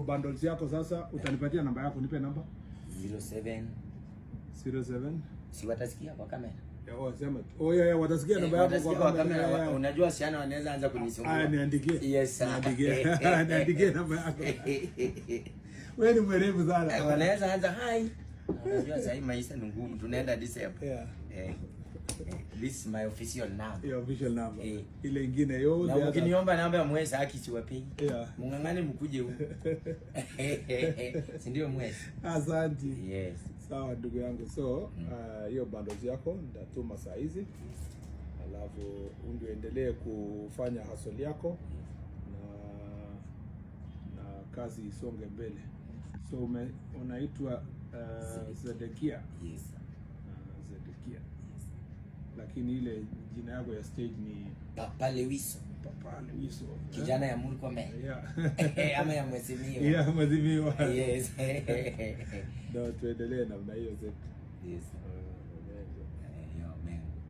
Bundles yako sasa utanipatia namba yako, nipe namba. 07. Si watasikia kwa kamera. Sema. Yeah, watasikia namba yako kwa kamera. Unajua siana wanaweza anza kunisumbua. Niandikie. Yes sir. Niandikie namba yako. Wewe ni mwerevu sana. Wanaweza anza hi. Unajua sasa maisha ni ngumu. Tunaenda December. Yeah. This is my official number. Your official number. Ile nyingine yote. Na ukiniomba namba ya mwezi haki siwapei. Yeah. Mungangane mkuje huko. Si ndio mwezi? Asante. Yes. Sawa ndugu yangu. So, hiyo bundles yako nitatuma saa hizi. Alafu uendelee kufanya hustle yako na kazi isonge mbele. So unaitwa Zedekia. Yes. Zedekia. Lakini ile jina yako ya stage ni Papa Lewiso. Papa Lewiso. Kijana ya Murkomen. Yeah. Ama ya Mwezimiwa. Yeah, Mwezimiwa. Yes. Ndio tuendelee namna hiyo zetu. Yes.